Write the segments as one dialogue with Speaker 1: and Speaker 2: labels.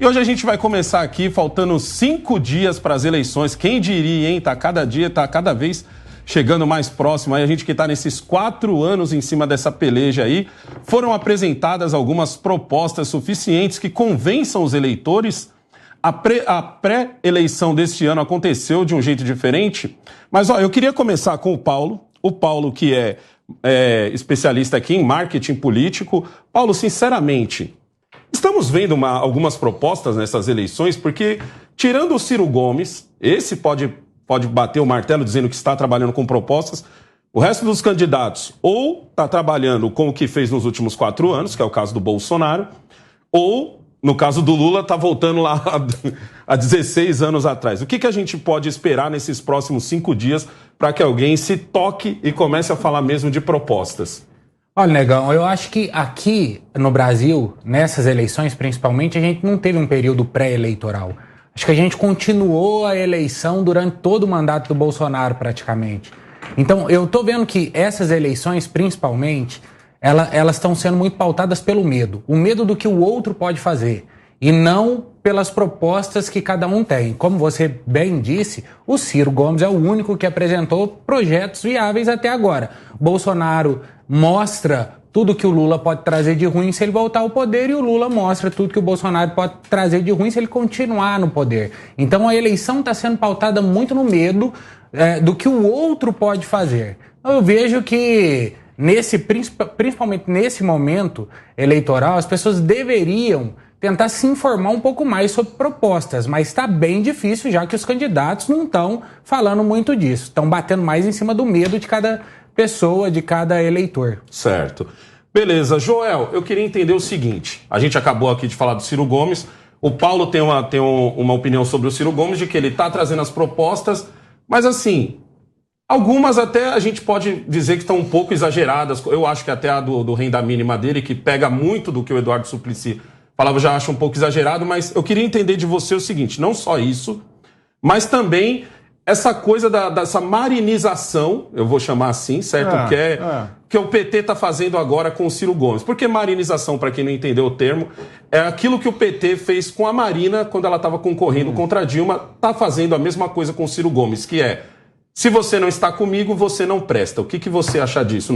Speaker 1: E hoje a gente vai começar aqui, faltando 5 dias para as eleições. Quem diria, hein? Tá cada vez chegando mais próximo. Aí a gente que está nesses 4 anos em cima dessa peleja aí, foram apresentadas algumas propostas suficientes que convençam os eleitores. A pré-eleição deste ano aconteceu de um jeito diferente. Mas, ó, eu queria começar com o Paulo. O Paulo, que é especialista aqui em marketing político. Paulo, sinceramente, estamos vendo algumas propostas nessas eleições, porque, tirando o Ciro Gomes, esse pode bater o martelo dizendo que está trabalhando com propostas, o resto dos candidatos ou está trabalhando com o que fez nos últimos 4 anos, que é o caso do Bolsonaro, ou, no caso do Lula, está voltando lá há 16 anos atrás. O que a gente pode esperar nesses próximos 5 dias para que alguém se toque e comece a falar mesmo de propostas?
Speaker 2: Olha, Negão, eu acho que aqui no Brasil, nessas eleições principalmente, a gente não teve um período pré-eleitoral. Acho que a gente continuou a eleição durante todo o mandato do Bolsonaro, praticamente. Então, eu tô vendo que essas eleições, principalmente, elas estão sendo muito pautadas pelo medo. O medo do que o outro pode fazer. E não pelas propostas que cada um tem. Como você bem disse, o Ciro Gomes é o único que apresentou projetos viáveis até agora. Bolsonaro mostra tudo que o Lula pode trazer de ruim se ele voltar ao poder, e o Lula mostra tudo que o Bolsonaro pode trazer de ruim se ele continuar no poder. Então a eleição está sendo pautada muito no medo do que o outro pode fazer. Eu vejo que, principalmente nesse momento eleitoral, as pessoas deveriam tentar se informar um pouco mais sobre propostas, mas está bem difícil, já que os candidatos não estão falando muito disso. Estão batendo mais em cima do medo de cada pessoa, de cada eleitor.
Speaker 1: Certo. Beleza. Joel, eu queria entender o seguinte. A gente acabou aqui de falar do Ciro Gomes. O Paulo tem uma opinião sobre o Ciro Gomes, de que ele está trazendo as propostas, mas assim, algumas até a gente pode dizer que estão um pouco exageradas. Eu acho que até a do renda mínima dele, que pega muito do que o Eduardo Suplicy falava, já acho um pouco exagerado, mas eu queria entender de você o seguinte, não só isso, mas também essa coisa dessa marinização, eu vou chamar assim, certo? Que o PT está fazendo agora com o Ciro Gomes. Por que marinização, para quem não entendeu o termo, é aquilo que o PT fez com a Marina quando ela estava concorrendo contra a Dilma, está fazendo a mesma coisa com o Ciro Gomes, que é, se você não está comigo, você não presta. O que você acha disso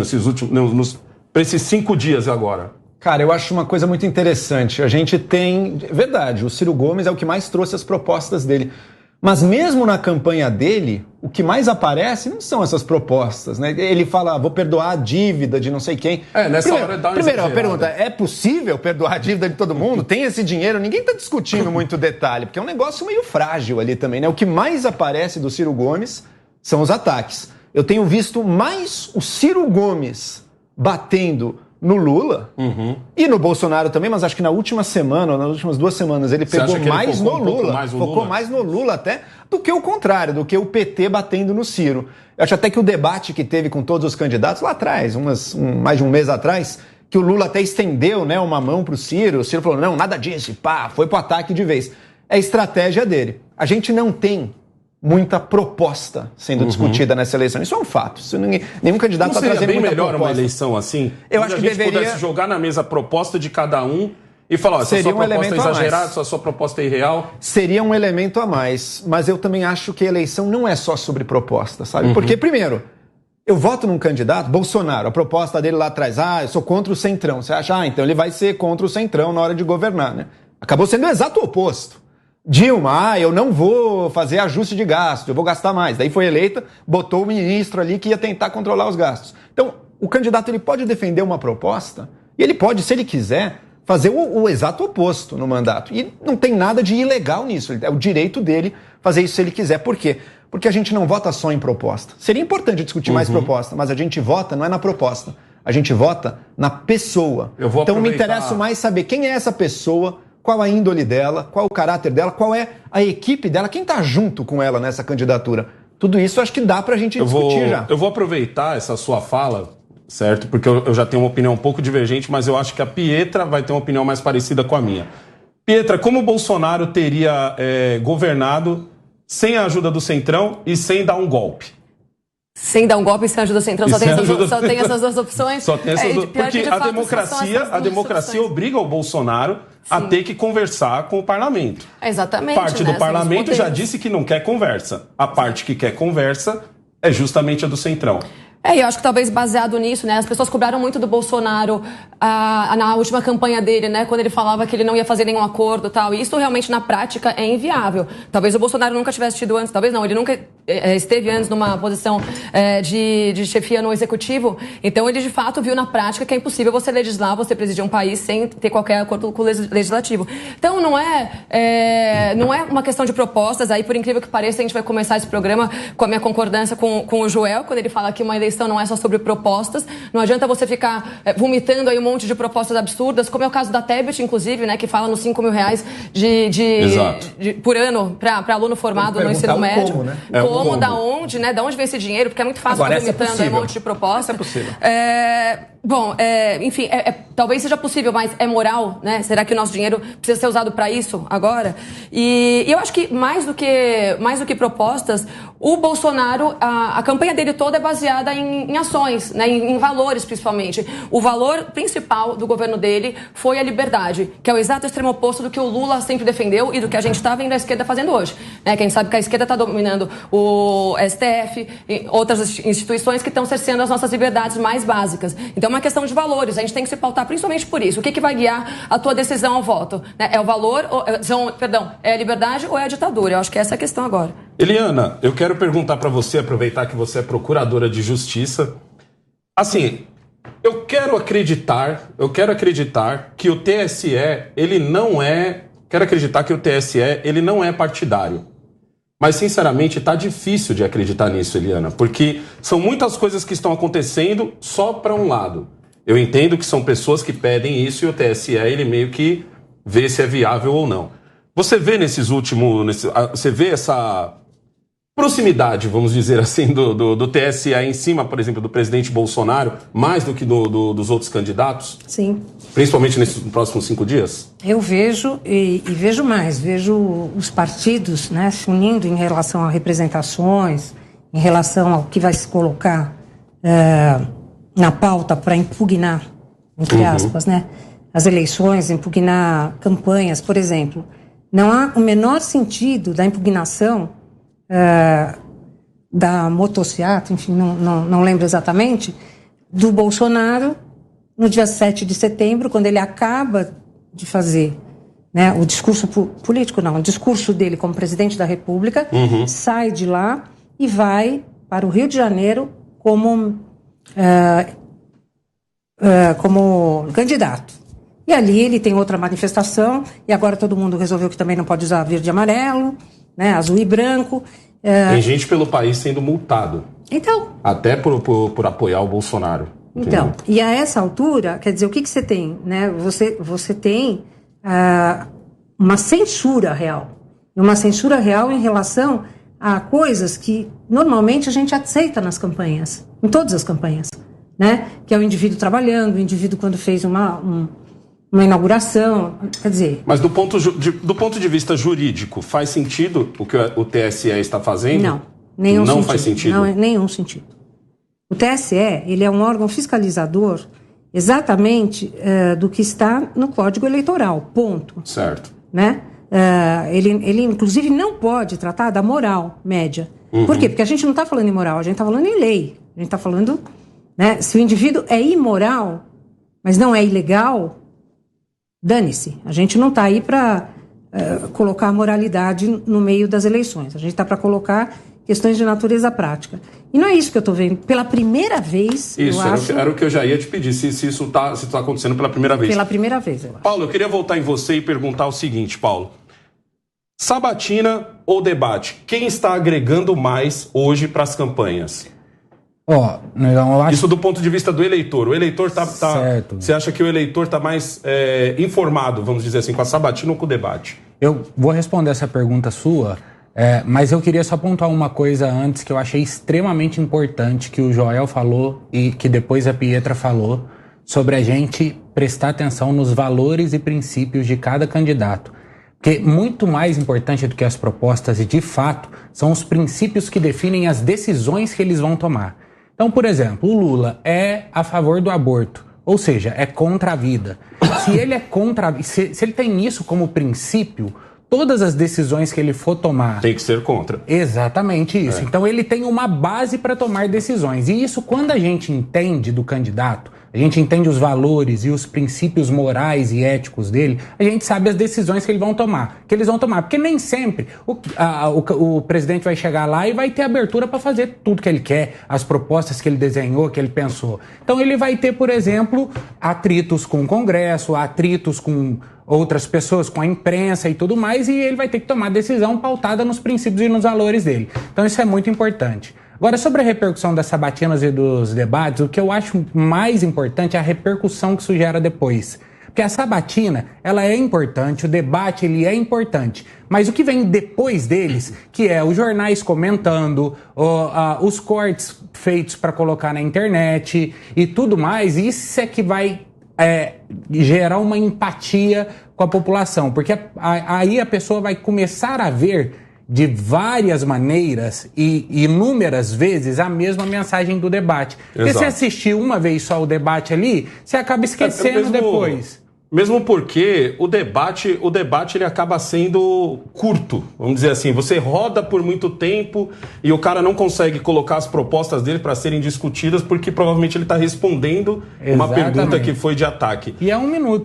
Speaker 1: para esses 5 dias agora?
Speaker 3: Cara, eu acho uma coisa muito interessante. A gente tem... Verdade, o Ciro Gomes é o que mais trouxe as propostas dele. Mas mesmo na campanha dele, o que mais aparece não são essas propostas, né? Ele fala, vou perdoar a dívida de não sei quem.
Speaker 1: Nessa hora dá uma
Speaker 3: Primeiro, a pergunta, é possível perdoar a dívida de todo mundo? Tem esse dinheiro? Ninguém está discutindo muito detalhe, porque é um negócio meio frágil ali também, né? O que mais aparece do Ciro Gomes são os ataques. Eu tenho visto mais o Ciro Gomes batendo no Lula e no Bolsonaro também, mas acho que na última semana, ou nas últimas 2 semanas, ele pegou mais no Lula, focou mais no Lula até, do que o contrário, do que o PT batendo no Ciro. Eu acho até que o debate que teve com todos os candidatos lá atrás, mais de um mês atrás, que o Lula até estendeu, né, uma mão pro Ciro, o Ciro falou, não, nada disso, foi pro ataque de vez. É a estratégia dele. A gente não tem muita proposta sendo discutida nessa eleição. Isso é um fato. Nenhum candidato está trazendo muita proposta. Não seria bem melhor uma
Speaker 1: eleição assim?
Speaker 3: Eu acho que deveria...
Speaker 1: a gente pudesse jogar na mesa a proposta de cada um e falar, essa sua proposta é exagerada, essa sua proposta é irreal?
Speaker 3: Seria um elemento a mais. Mas eu também acho que a eleição não é só sobre proposta, sabe? Porque, primeiro, eu voto num candidato, Bolsonaro, a proposta dele lá atrás, eu sou contra o Centrão. Você acha, então ele vai ser contra o Centrão na hora de governar, né? Acabou sendo o exato oposto. Dilma, eu não vou fazer ajuste de gasto, eu vou gastar mais. Daí foi eleita, botou o ministro ali que ia tentar controlar os gastos. Então, o candidato ele pode defender uma proposta e ele pode, se ele quiser, fazer o exato oposto no mandato. E não tem nada de ilegal nisso, é o direito dele fazer isso se ele quiser. Por quê? Porque a gente não vota só em proposta. Seria importante discutir mais proposta, mas a gente vota não é na proposta, a gente vota na pessoa. Então me interessa mais saber quem é essa pessoa, qual a índole dela, qual o caráter dela, qual é a equipe dela, quem está junto com ela nessa candidatura. Tudo isso acho que dá pra gente discutir já.
Speaker 1: Eu vou aproveitar essa sua fala, certo? Porque eu já tenho uma opinião um pouco divergente, mas eu acho que a Pietra vai ter uma opinião mais parecida com a minha. Pietra, como o Bolsonaro teria governado sem a ajuda do Centrão e sem dar um golpe?
Speaker 4: Sem dar um golpe e sem ajuda do Centrão, só tem essas duas opções?
Speaker 1: Só tem essas duas. Porque a democracia obriga o Bolsonaro a ter que conversar com o parlamento.
Speaker 4: Exatamente.
Speaker 1: Parte do parlamento já disse que não quer conversa. A parte que quer conversa é justamente a do Centrão.
Speaker 4: Eu acho que talvez baseado nisso, né? As pessoas cobraram muito do Bolsonaro na última campanha dele, né? Quando ele falava que ele não ia fazer nenhum acordo e tal. E isso realmente na prática é inviável. Talvez o Bolsonaro nunca tivesse tido antes, talvez não, ele nunca esteve antes numa posição de chefia no executivo. Então ele de fato viu na prática que é impossível você legislar, você presidir um país sem ter qualquer acordo com o legislativo. Então não é uma questão de propostas. Aí, por incrível que pareça, a gente vai começar esse programa com a minha concordância com o Joel, quando ele fala que uma eleição não é só sobre propostas. Não adianta você ficar vomitando aí um monte de propostas absurdas, como é o caso da Tebet, inclusive, né, que fala nos R$5 mil por ano para aluno formado no ensino médio.
Speaker 3: Como, né?
Speaker 4: Como, da onde, né? Da onde vem esse dinheiro? Porque é muito fácil ficar vomitando aí um monte de propostas.
Speaker 3: Essa é possível.
Speaker 4: Bom, enfim, talvez seja possível, mas é moral, né? Será que o nosso dinheiro precisa ser usado para isso agora? E eu acho que mais do que propostas, o Bolsonaro, a campanha dele toda é baseada em ações, né? Em valores, principalmente. O valor principal do governo dele foi a liberdade, que é o exato extremo oposto do que o Lula sempre defendeu e do que a gente está vendo a esquerda fazendo hoje, né? Que a gente sabe que a esquerda está dominando o STF e outras instituições que estão cerceando as nossas liberdades mais básicas. Então, é uma questão de valores. A gente tem que se pautar principalmente por isso. O que vai guiar a tua decisão ao voto? É o valor, é a liberdade ou é a ditadura? Eu acho que essa é a questão agora.
Speaker 1: Eliana, eu quero perguntar para você, aproveitar que você é procuradora de justiça. Assim, eu quero acreditar que o TSE, ele não é partidário. Mas, sinceramente, tá difícil de acreditar nisso, Eliana, porque são muitas coisas que estão acontecendo só para um lado. Eu entendo que são pessoas que pedem isso e o TSE, ele meio que vê se é viável ou não. Você vê você vê essa proximidade, vamos dizer assim, do TSE em cima, por exemplo, do presidente Bolsonaro, mais do que dos outros candidatos?
Speaker 5: Sim.
Speaker 1: Principalmente nesses próximos 5 dias?
Speaker 5: Eu vejo, e vejo mais, vejo os partidos, né, se unindo em relação a representações, em relação ao que vai se colocar na pauta para impugnar, entre aspas, né, as eleições, impugnar campanhas, por exemplo. Não há o menor sentido da impugnação da motociata, enfim, não lembro exatamente, do Bolsonaro no dia 7 de setembro, quando ele acaba de fazer, né, o discurso político, o discurso dele como presidente da República, sai de lá e vai para o Rio de Janeiro como candidato. E ali ele tem outra manifestação, e agora todo mundo resolveu que também não pode usar verde e amarelo, né, azul e branco.
Speaker 1: Tem gente pelo país sendo multado.
Speaker 5: Então.
Speaker 1: Até por apoiar o Bolsonaro.
Speaker 5: Então,
Speaker 1: entendeu?
Speaker 5: E a essa altura, quer dizer, o que você tem? Né? Você tem uma censura real. Uma censura real em relação a coisas que normalmente a gente aceita nas campanhas, em todas as campanhas. Né? Que é o indivíduo trabalhando, o indivíduo quando fez uma inauguração, quer dizer...
Speaker 1: Mas do ponto de vista jurídico, faz sentido o que o TSE está fazendo?
Speaker 5: Não, nenhum
Speaker 1: não
Speaker 5: sentido.
Speaker 1: Faz sentido?
Speaker 5: Não, nenhum sentido. O TSE, ele é um órgão fiscalizador exatamente do que está no Código Eleitoral, ponto.
Speaker 1: Certo.
Speaker 5: Né? Ele, inclusive, não pode tratar da moral média. Por quê? Porque a gente não está falando em moral, a gente está falando em lei. A gente está falando... Né? Se o indivíduo é imoral, mas não é ilegal, dane-se. A gente não está aí para colocar a moralidade no meio das eleições. A gente está para colocar questões de natureza prática. E não é isso que eu estou vendo. Pela primeira vez,
Speaker 1: isso,
Speaker 5: eu acho...
Speaker 1: era o que eu já ia te pedir, se isso está acontecendo pela primeira vez.
Speaker 5: Pela primeira vez, eu acho.
Speaker 1: Paulo, eu queria voltar em você e perguntar o seguinte, Paulo. Sabatina ou debate? Quem está agregando mais hoje para as campanhas?
Speaker 2: Eu acho...
Speaker 1: Isso do ponto de vista do eleitor. O eleitor
Speaker 2: Certo.
Speaker 1: Você acha que o eleitor está mais informado, vamos dizer assim, com a sabatina ou com o debate?
Speaker 2: Eu vou responder essa pergunta sua, mas eu queria só pontuar uma coisa antes que eu achei extremamente importante, que o Joel falou e que depois a Pietra falou, sobre a gente prestar atenção nos valores e princípios de cada candidato. Porque muito mais importante do que as propostas, e de fato, são os princípios que definem as decisões que eles vão tomar. Então, por exemplo, o Lula é a favor do aborto. Ou seja, é contra a vida. Se ele é contra, se ele tem isso como princípio, todas as decisões que ele for tomar...
Speaker 1: Tem que ser contra.
Speaker 2: Exatamente isso. Então ele tem uma base para tomar decisões. E isso, quando a gente entende do candidato, a gente entende os valores e os princípios morais e éticos dele, a gente sabe as decisões que eles vão tomar. Porque nem sempre o presidente vai chegar lá e vai ter abertura para fazer tudo que ele quer, as propostas que ele desenhou, que ele pensou. Então ele vai ter, por exemplo, atritos com o Congresso, atritos com outras pessoas, com a imprensa e tudo mais, e ele vai ter que tomar decisão pautada nos princípios e nos valores dele. Então isso é muito importante. Agora, sobre a repercussão das sabatinas e dos debates, o que eu acho mais importante é a repercussão que isso gera depois. Porque a sabatina, ela é importante, o debate, ele é importante. Mas o que vem depois deles, que é os jornais comentando, os cortes feitos para colocar na internet e tudo mais, isso é que vai gerar uma empatia com a população. Porque aí a pessoa vai começar a ver de várias maneiras e inúmeras vezes a mesma mensagem do debate. Porque se assistir uma vez só o debate ali, você acaba esquecendo depois.
Speaker 1: Mesmo porque o debate ele acaba sendo curto, vamos dizer assim. Você roda por muito tempo e o cara não consegue colocar as propostas dele para serem discutidas porque provavelmente ele está respondendo uma pergunta que foi de ataque.
Speaker 2: E é 1 minuto.